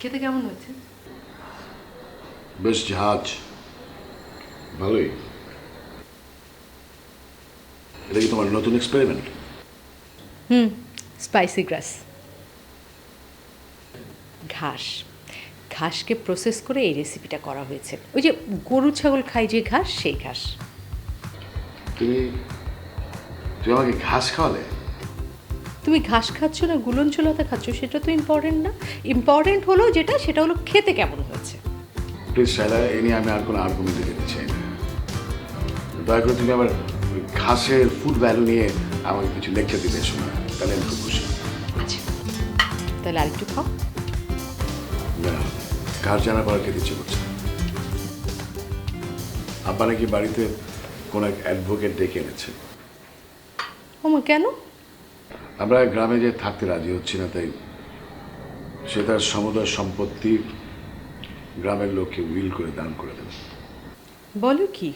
খেতে কেমন হয়েছে? বেশ ঝাঁজ, ভালোই। এটা কি তোমার নতুন এক্সপেরিমেন্ট? স্পাইসি গ্রাস, ঘাস। ঘাসকে প্রসেস করে এই রেসিপিটা করা হয়েছে। ওই যে গরু ছাগল খায় যে ঘাস, সেই ঘাস। তুমি তুমি আমাকে ঘাস খাওয়ালে? তুমি ঘাস খাচ্ছ না গুলঞ্চলতা খাচ্ছ সেটা তো ইম্পর্টেন্ট না। ইম্পর্টেন্ট হলো যেটা, সেটা হলো খেতে কেমন হয়েছে। প্লিজ শায়লা, এ নিয়ে আমি আর কোনো আর্গুমেন্ট দিতে চাই না। দয়া করে তুমি আবার ওই ঘাসের ফুড ভ্যালু নিয়ে আমাকে কিছু লেকচার দিতে এসো না, তাহলে আমি খুব খুশি। আচ্ছা, তাহলে আরেকটু খাও। না, ঘাস জানার পর খেতে ইচ্ছে করছে। আব্বা নাকি বাড়িতে কোন এক অ্যাডভোকেট ডেকে এনেছে। ওমা, কেন? আমরা গ্রামে যে থাকতে রাজি হচ্ছি না, তাই সে তার সমুদয় সম্পত্তি গ্রামের লোককে উইল করে দান করে দেবে। বলো কি,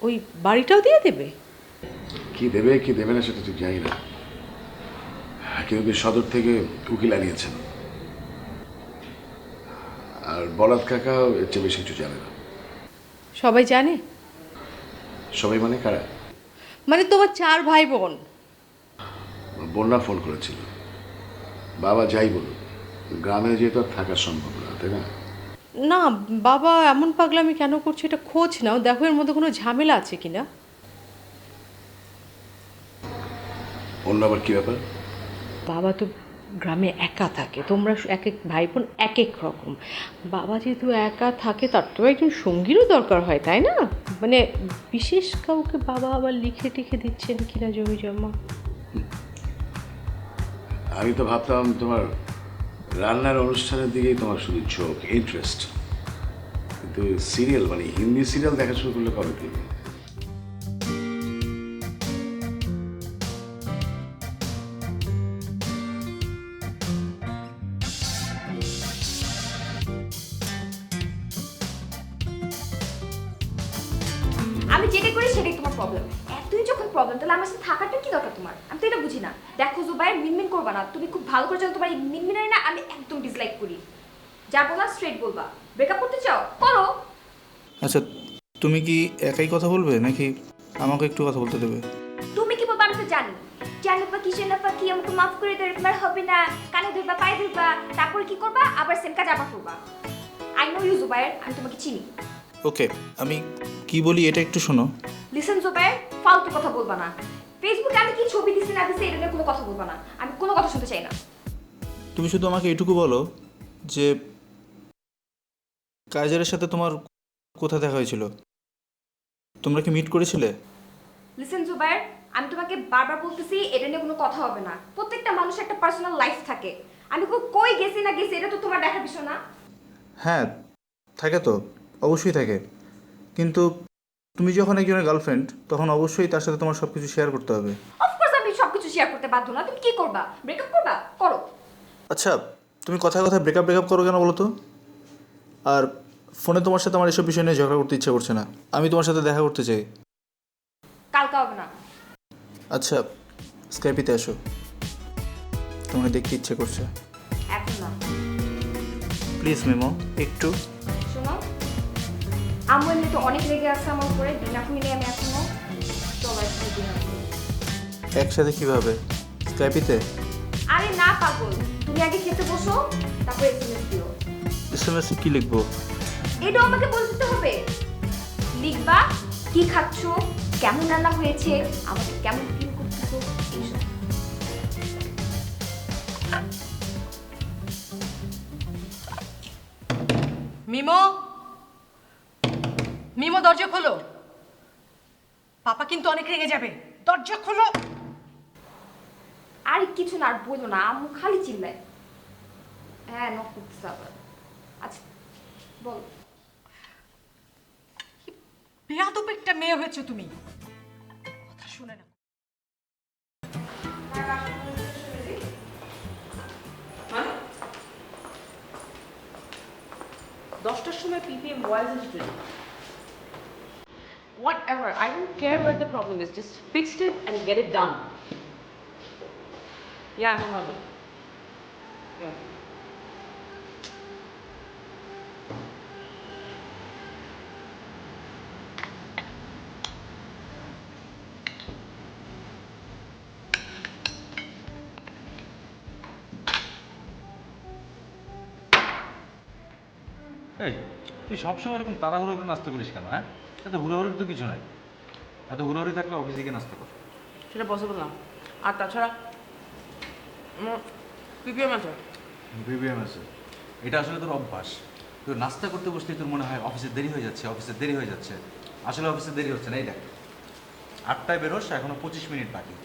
ওই বাড়িটাও দিয়ে দেবে? কি দেবে কি দেবে না সেটা ঠিক জানি না, কিন্তু সদর থেকে উকিল আনিয়েছেন। আর বলাৎ কাকা এর চেয়ে বেশি কিছু জানে না। সবাই জানে? সবাই মানে কারা? মানে তোমার 4 ভাই বোন। বন্যা ফোন করেছিল। বাবা যাই বলুন, গ্রামে যেহেতু আর থাকা সম্ভব না, তাই না? না, বাবা এমন পাগলামি কেন করছে এটা খোঁজ নাও, দেখো এর মধ্যে কোনো ঝামেলা আছে কিনা। অন্য আবার কি ব্যাপার? বাবা তো গ্রামে একা থাকে, তোমরা এক এক ভাই বোন এক এক রকম। বাবা যেহেতু একা থাকে, তার তো একজন সঙ্গীরও দরকার হয়, তাই না? মানে বিশেষ কাউকে বাবা আবার লিখে টিখে দিচ্ছেন কিনা জমি জমা। আমি তো ভাবতাম তোমার রান্নার অনুষ্ঠানের দিকেই তোমার শুধু ঝোঁক, ইন্টারেস্ট। কিন্তু সিরিয়াল, মানে হিন্দি সিরিয়াল দেখা শুরু করলে কবে থেকে? আমি যেটা করি সেটাই তোমার প্রবলেম। এতই যখন প্রবলেম, তাহলে আমার সাথে থাকাটা কি দরকার তোমার? আমি তো এটা বুঝি না। দেখো জুবাইর, মিনমিন করবা না। তুমি খুব ভালো করে জানো তোমার এই মিনমিনারি না আমি একদম ডিসলাইক করি। যা বলা স্ট্রেট বলবা। ব্রেকআপ করতে চাও করো। আচ্ছা, তুমি কি একাই কথা বলবে নাকি আমাকে একটু কথা বলতে দেবে? তুমি কি বলবা আমি তো জানি। জানো কি সে না কি আমাকে মাফ করে দেবে, তোমার হবে না। কানে ধরবা, পায়ে ধরবা, তারপর কি করবা? আবার সেম কাজ আবার করবা। আই নো ইউ জুবাইর, আমি তোমাকে চিনি। ওকে, আমি কি বলি এটা একটু শোনো। লিসেন জুবাইর, ফালতু কথা বলবা না। ফেসবুকে আমি কি ছবি দিছি না দিছি এটা নিয়ে কোনো কথা বলবা না। আমি কোনো কথা শুনতে চাই না। তুমি শুধু আমাকে এটুকু বলো যে কাইজারের সাথে তোমার কোথায় দেখা হয়েছিল? তোমরা কি মিট করেছিলে? লিসেন জুবাইর, আমি তোমাকে বারবার বলতেছি এটা নিয়ে কোনো কথা হবে না। প্রত্যেকটা মানুষের একটা পার্সোনাল লাইফ থাকে। আমি কই গেছি না গেছি এটা তো তোমার দেখার বিষয় না। হ্যাঁ, থাকে তো, অবশ্যই থাকে। কিন্তু তুমি যখন একজনের গার্লফ্রেন্ড, তখন অবশ্যই তার সাথে তোমার সব কিছু শেয়ার করতে হবে। অফকোর্স আমি সবকিছু শেয়ার করতে বাধ্য না। তুমি কি করবা? ব্রেকআপ করবা? করো। আচ্ছা, তুমি কথায় কথায় ব্রেকআপ ব্রেকআপ করো কেন বলো তো? আর ফোনে তোমার সাথে আমার এসব বিষয় নিয়ে ঝগড়া করতে ইচ্ছে করছে না। আমি তোমার সাথে দেখা করতে চাই। কালকে হবে না। আচ্ছা, স্কাইপিতে আসো, তোমাকে দেখতে ইচ্ছে করছে। এখন না। প্লিজ মেমো, একটু। শোনো, আম্মু এমনি তো অনেক রেগে আছে আমার উপরে। ডিনার খুলে আমি এখনো চলো একসাথে ডিনার করি। একসাথে কিভাবে? স্কাইপিতে? আরে না পাগল, তুমি আগে খেতে বসো, তারপর এসএমএস দিও। এসএমএস কি লিখবো? এটাও আমাকে বলে দিতে হবে। লিখবা কি খাচ্ছো, কেমন রান্না হয়েছে, আমাকে কেমন ফিল করতেছো, এইসব। মিমো, মিমো দরজা খোলো। পাপা কিন্তু অনেক রেগে যাবে, দরজা খোলো। আর কিছু না, আর বলো না, আম্মু খালি চিল্লায়। হ্যাঁ নক করতেছে আবার। আচ্ছা বল। বেয়াদব একটা মেয়ে হয়েছে তুমি, কথা শুনে না। 10টার সময় PPM voice is ready. Whatever, I don't care what the problem is. Just fix it and get it done. Yeah, I'm on it. Yeah. এই তুই সবসময় এরকম তাড়াহুড়ো করে নাস্তা করিস কেন? হ্যাঁ, এত হুড়োহুড়ির তো কিছু নাই। এত হুড়োহুড়ি থাকলে অফিসে গিয়ে নাস্তা কর। সেটা পসিবল না। আর তাছাড়া পিপিএম আছে। বিবিএম আছে, এটা আসলে তোর অভ্যাস। তোর নাস্তা করতে বসলে তোর মনে হয় অফিসে দেরি হয়ে যাচ্ছে, অফিসে দেরি হয়ে যাচ্ছে। আসলে অফিসে দেরি হচ্ছে না। এই দেখ, 8টায় বেরোস, এখনো 25 মিনিট বাকি।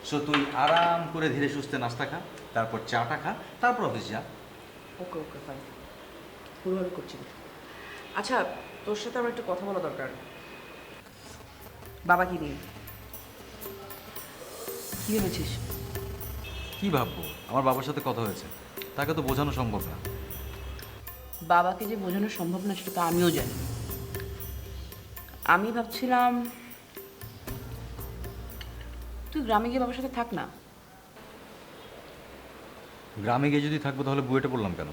সো তুই আরাম করে ধীরে সুস্থে নাস্তা খা, তারপর চাটা খা, তারপর অফিস যা। ওকে ওকে ফাইন, হুড়োহুড়ি করছি না। আচ্ছা, তোর সাথে আমার একটু কথা বলা দরকার। বাবা কি নিয়ে কি ভেবেছিস? কি ভাববো? আমার বাবার সাথে কথা হয়েছে, তাকে তো বোঝানো সম্ভব না। বাবাকে যে বোঝানো সম্ভব না সেটা তো আমিও জানি। আমি ভাবছিলাম তুই গ্রামে গিয়ে বাবার সাথে থাক না। গ্রামে গিয়ে যদি থাকবো তাহলে বুয়েটে পড়লাম কেন?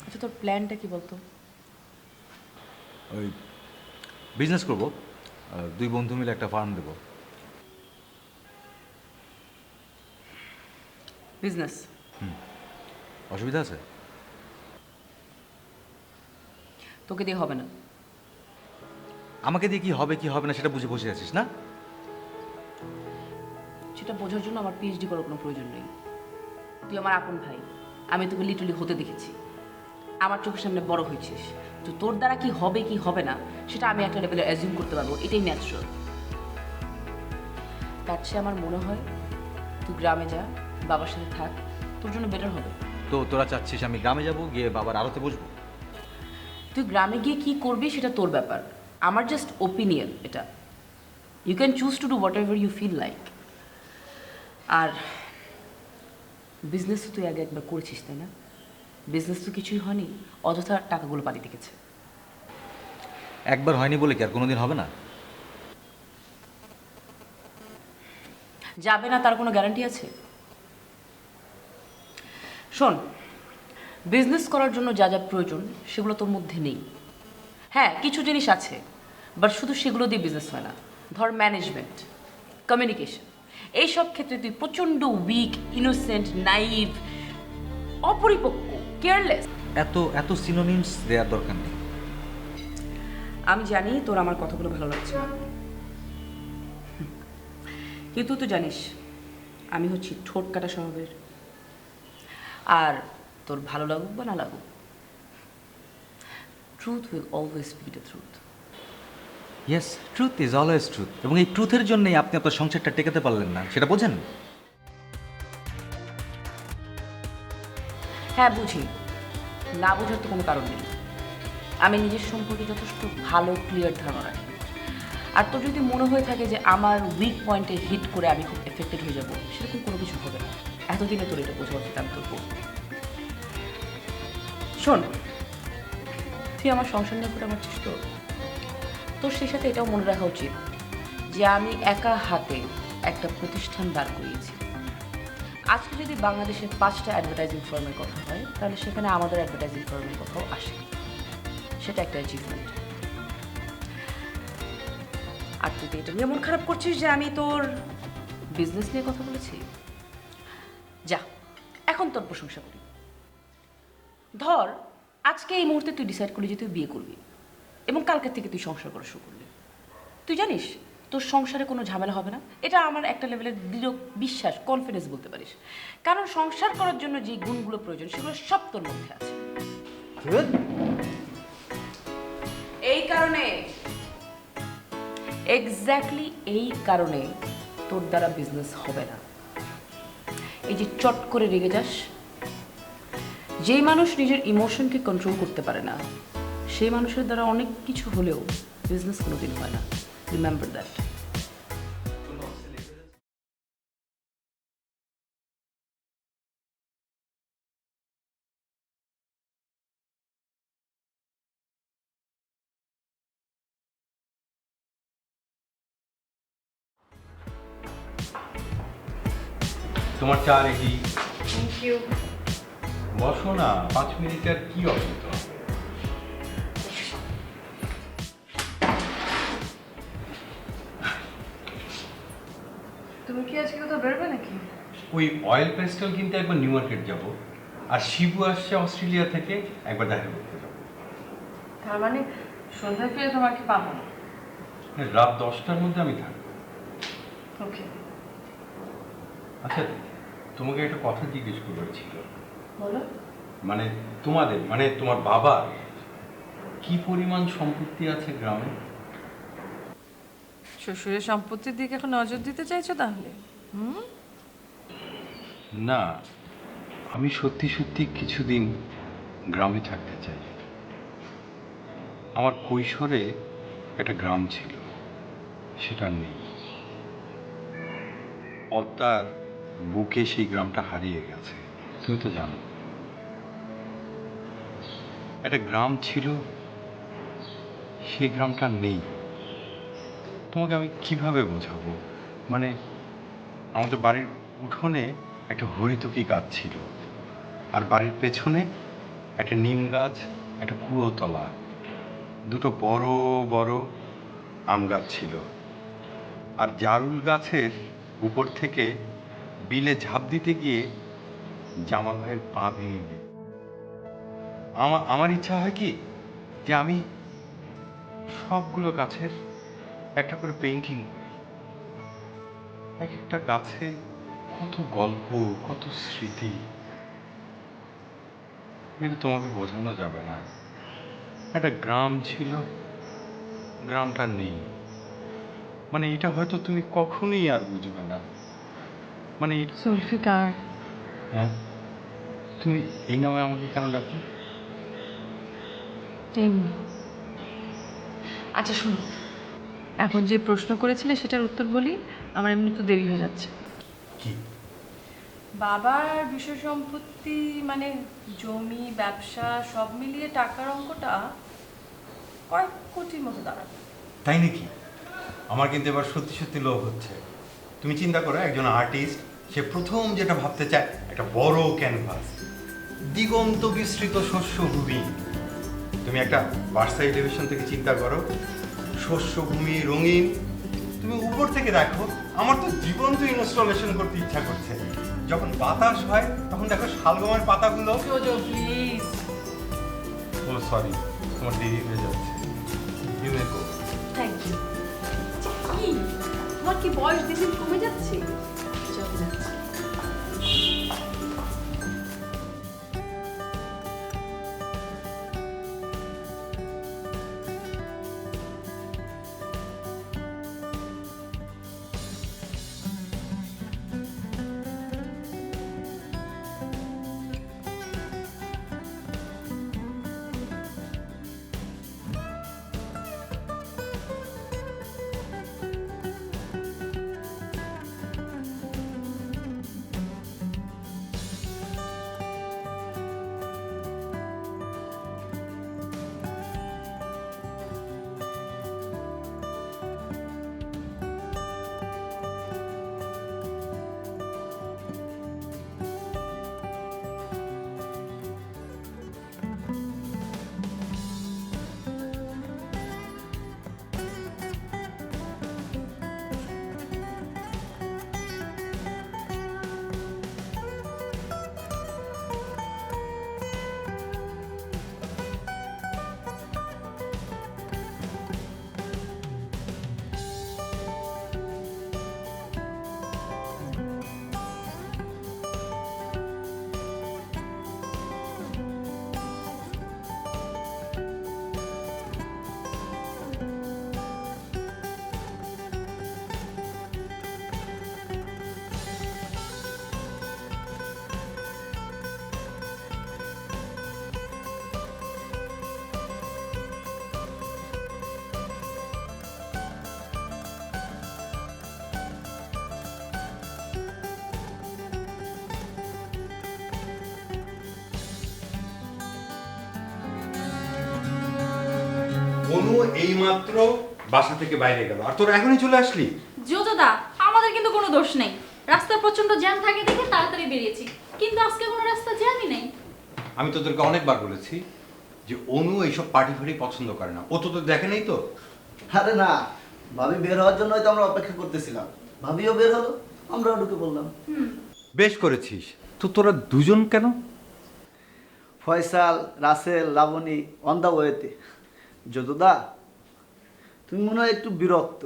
আচ্ছা, তোর প্ল্যানটা কি বলতো? ওই বিজনেস করবো, 2 বন্ধু মিলে একটা ফার্ম দেবো। বিজনেস? অসুবিধা আছে? তোকে দিয়ে হবে না। আমাকে দিয়ে কি হবে কি হবে না সেটা বুঝে বসে আছিস না? সেটা বোঝার জন্য আমার পিএইচডি করার কোনো প্রয়োজন নেই। তুই আমার আপন ভাই, আমি তোকে লিটারালি হতে দেখেছি, আমার চোখের সামনে বড় হয়েছিস। তো তোর দ্বারা কি হবে কি হবে না সেটা আমি একটা লেভেলে অ্যাজিউম করতে পারবো, এটাই ন্যাচারাল। তার চেয়ে আমার মনে হয় তুই গ্রামে যা, বাবার সাথে থাক, তোর জন্য বেটার হবে। তো তোরা চাচ্ছিস আমি গ্রামে যাব, গিয়ে বাবার আড়তে বসবো? তুই গ্রামে গিয়ে কি করবি সেটা তোর ব্যাপার, আমার জাস্ট ওপিনিয়ন এটা। You can choose to do whatever you feel like. আর বিজনেস তো তুই আগে একবার করেছিস, তাই না? বিজনেস তো কিছুই হয়নি, অযথা টাকাগুলো পালিয়ে গেছে। একবার হয়নি বলে কি আর কোনোদিন হবে না? যাবে না তার কোনো গ্যারান্টি আছে? শোন, বিজনেস করার জন্য যা যা প্রয়োজন সেগুলো তোর মধ্যে নেই। হ্যাঁ, কিছু জিনিস আছে, বাট শুধু সেগুলো দিয়ে বিজনেস হয় না। ধর ম্যানেজমেন্ট, কমিউনিকেশন, এইসব ক্ষেত্রে তুই প্রচণ্ড উইক, ইনোসেন্ট, নাইভ, অপরিপক্ক, কেয়ারলেস। এত এত সিনোনিমস দেওয়ার দরকার নেই। আমি জানি তোর আমার কথাগুলো ভালো লাগছে না, কিন্তু তুই জানিস আমি হচ্ছি ঠোঁট কাটা স্বভাবের। আর তোর ভালো লাগুক বা না লাগুক, truth will always be the truth. Yes, truth is always truth. এবং এই ট্রুথের জন্যই আপনি আপনার সংসারটা টেকাতে পারলেন না, সেটা বোঝেন? হ্যাঁ বুঝি, না বোঝার তো কোনো কারণ নেই। আমি নিজের সম্পর্কে যথেষ্ট ভালো ক্লিয়ার ধারণা রাখি। আর তোর যদি মনে হয়ে থাকে যে আমার উইক পয়েন্টে হিট করে আমি খুব এফেক্টেড হয়ে যাব, সেরকম কোনো কিছু হবে না। এতদিনে তোর এটা বোঝা উচিত, আমি তোর বলবো। শোন, তুই আমার সংসার নিয়ে করে আমার চেষ্টা, তোর সেই সাথে এটাও মনে রাখা উচিত যে আমি একা হাতে একটা প্রতিষ্ঠান দাঁড় করিয়েছি। আজকে যদি বাংলাদেশের 5টা অ্যাডভার্টাইজিং ফার্মের কথা হয়, তাহলে সেখানে আমাদের অ্যাডভার্টাইজিং ফার্মের কথাও আসে। সেটা একটা অ্যাচিভমেন্ট। আর তুই তো এটা নিয়ে মন খারাপ করছিস যে আমি তোর বিজনেস নিয়ে কথা বলেছি। যা, এখন তোর প্রশংসা করি। ধর আজকে এই মুহূর্তে তুই ডিসাইড করলি যে তুই বিয়ে করবি, এবং কালকের থেকে তুই সংসার করা শুরু করলি। তুই জানিস তোর সংসারে কোনো ঝামেলা হবে না। এটা আমার একটা লেভেলের দৃঢ় বিশ্বাস, কনফিডেন্স বলতে পারিস। কারণ সংসার করার জন্য যে গুণগুলো প্রয়োজন সেগুলো সব তোর মধ্যে আছে। এই কারণে, এক্স্যাক্টলি এই কারণে তোর দ্বারা বিজনেস হবে না। এই যে চট করে রেগে যাস, যেই মানুষ নিজের ইমোশনকে কন্ট্রোল করতে পারে না, সেই মানুষের দ্বারা অনেক কিছু হলেও বিজনেস কোনোদিন হয় না। Remember that. তোমার চা রেডি। Thank you. বসো না, 5 মিনিটের কি অসুবিধা? তুমি কি আজকে কোথাও বেরোবে নাকি? ওই অয়েল পেস্টেল কিনতে একবার নিউ মার্কেট যাব। আর শিবু আসছে অস্ট্রেলিয়া থেকে, একবার দেখা করতে যাবো। তার মানে সন্ধ্যা ফিরে তোমাকে পাবো না? রাত 10টার মধ্যে আমি থাকবো। ওকে, আচ্ছা, তোমাকে একটা কথা জিজ্ঞেস করবার ছিল। বলো। মানে তোমাদের, মানে তোমার বাবার কি পরিমাণ সম্পত্তি আছে গ্রামে? শ্বশুরের সম্পত্তির দিকে এখন নজর দিতে চাইছো তাহলে? না, আমি সত্যি সত্যি কিছুদিন গ্রামে থাকতে চাই। আমার কৈশোরে একটা গ্রাম ছিল, সেটা নেই। পদ্মার বুকে সেই গ্রামটা হারিয়ে গেছে, তুমি তো জানো। একটা গ্রাম ছিল, সেই গ্রামটা নেই। তোমাকে আমি কিভাবে বোঝাবো? মানে আমাদের বাড়ির উঠোনে একটা হরিতকি গাছ ছিল, আর বাড়ির পেছনে একটা নিম গাছ, একটা কুয়োতলা, দুটো বড় বড় আম গাছ ছিল। আর জারুল গাছের উপর থেকে বিলে ঝাঁপ দিতে গিয়ে জামাল ভাইয়ের পা ভেঙে গিয়ে আমার ইচ্ছা হয় কি যে আমি সবগুলো গাছের একটা করে পেইন্টিং করি। এক একটা গাছে কত গল্প, কত স্মৃতি, এটা তোমাকে বোঝানো যাবে না। একটা গ্রাম ছিল, গ্রামটা নেই। মানে এটা হয়তো তুমি কখনোই আর বুঝবে না। মানে জুলফিকার, হ্যাঁ, তুমি এই নামে আমাকে কেন ডাকো? এমনি। আচ্ছা শুনো, এখন যে প্রশ্ন করেছিলে সেটার উত্তর বলি, আমার এমনি তো দেরি হয়ে যাচ্ছে। কি? বাবার বিষয় সম্পত্তি মানে জমি, ব্যবসা সব মিলিয়ে টাকার অঙ্কটা কয়েক কোটির মতো দাঁড়াবে। তাই নাকি? আমার কিন্তু এবার সত্যি সত্যি লোভ হচ্ছে। তুমি চিন্তা করো, একজন আর্টিস্ট, সে প্রথম যেটা ভাবতে চায় একটা বড় ক্যানভাস, দিগন্ত বিস্তৃত শস্যভূমি। তুমি একটা বার্সা এলিভেশন থেকে চিন্তা করো, শস্যভূমি রঙিন। তুমি উপর থেকে দেখো, আমার তো জীবন্ত ইনস্টলেশন করতে ইচ্ছা করছে। যখন বাতাস হয় তখন দেখো শালগমের পাতাগুলো। প্লিজ। ও সরি, তোমার দেরি হয়ে যাচ্ছে। You may go. Thank you. কি তোমার কি বয়স দিন দিন কমে যাচ্ছে? চলে যাচ্ছে। অনু এইমাত্র বাসা থেকে বাইরে গেল, আর তোর এখনই চলে আসলি? জোজোদা, আমাদের কিন্তু কোনো দোষ নেই। রাস্তার প্রচন্ড জ্যাম থাকে দেখে তাড়াতাড়ি বেরিয়েছি, কিন্তু আজকে কোনো রাস্তা জ্যামই নেই। আমি তোদেরকে অনেকবার বলেছি যে অনু এইসব পার্টি ফার্টি পছন্দ করে না। ও তো তোর দেখে নেই তো। আরে না, ভাবি বের হওয়ার জন্যই তো আমরা অপেক্ষা করতেছিলাম। ভাবিও বের হলো, আমরাও ঢুকে পড়লাম। বেশ করেছিস। তো তোরা দুজন কেন? ফয়সাল, রাসেল, লাবণী অন দ্য ওয়েতে। যদুদা, তুমি মনে হয় একটু বিরক্ত।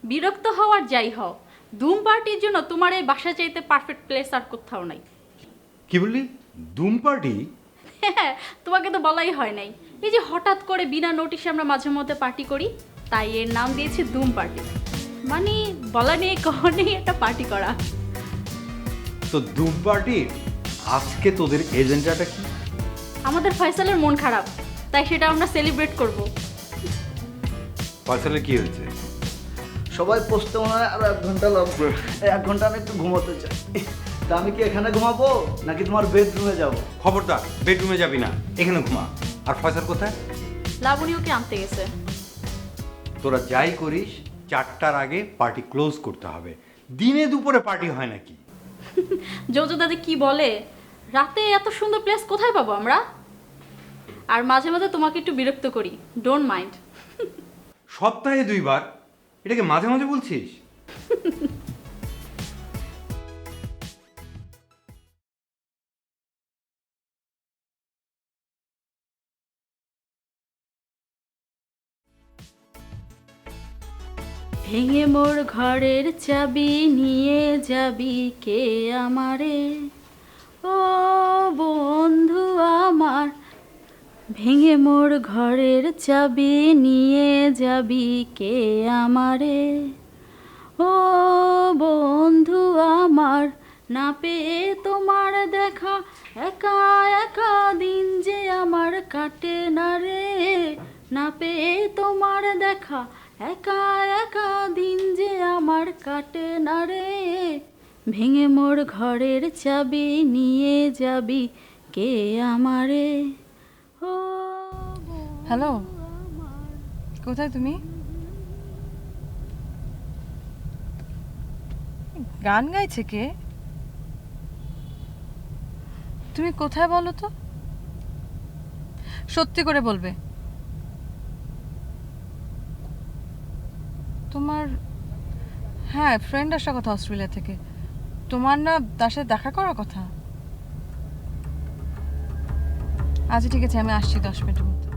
বিরক্ত হওয়ার যাই হও, ধুম পার্টির জন্য তোমার এই বাসা চাইতে পারফেক্ট প্লেস আর কোথাও নাই। কি বললি? ধুম পার্টি? হ্যাঁ, তোমাকে তো বলাই হয় নাই। এই যে হঠাৎ করে বিনা নোটিশে আমরা মাঝে মধ্যে পার্টি করি, তাই এর নাম দিয়েছি ধুম পার্টি। মানে বলা নেই কহ নেই একটা পার্টি করা। তো ধুম পার্টি আজকে তোদের এজেন্ডাটা কি? আমাদের ফয়সালের মন খারাপ, তাই সেটা আমরা সেলিব্রেট করব। ফয়সালের কি হয়েছে? সবাই পৌঁছতে মনে হয় আরো 1 ঘন্টা লাগবে। 1 ঘন্টা আমি একটু ঘুমাতে চাই। তা আমি কি এখানে ঘুমাবো নাকি তোমার বেডরুমে যাব? খবরদার, বেডরুমে যাবি না, এখানে ঘুমা। আর ফয়সাল কোথায়? লাবণী ওকে আনতে গেছে। তোরা যাই করিস 4টার আগে পার্টি ক্লোজ করতে হবে। দিনে দুপুরে পার্টি হয় নাকি? জোজো দাদি কি বলে, রাতে এত সুন্দর প্লেস কোথায় পাবো আমরা? আর মাঝে মাঝে তোমাকে একটু বিরক্ত করি, ডোন্ট মাইন্ড। সপ্তাহে 2 বার, এটাকে মাঝে মাঝে বলছিস? ভেঙে মোর ঘরের চাবি নিয়ে যাবি কে আমারে, ও বন্ধু আমার। ভেঙে মোর ঘরের চাবি নিয়ে যাবি কে আমারে, ও বন্ধু আমার। না পেয়ে তোমার দেখা একা একা দিন যে আমার কাটে না রে, না পেয়ে তোমার দেখা একা একা দিন যে আমার কাটে না রে। ভেঙে মোর ঘরের চাবি নিয়ে যাবি কে আমারে, ও হ্যালো, কোথায় তুমি? গান গাইছে কে? তুমি কোথায় বলো তো, সত্যি করে বলবে। তোমার, হ্যাঁ, ফ্রেন্ড আসা কথা অস্ট্রেলিয়া থেকে। তোমার না তার সাথে দেখা করার কথা। আচ্ছা ঠিক আছে, আমি আসছি 10 মিনিটের মধ্যে।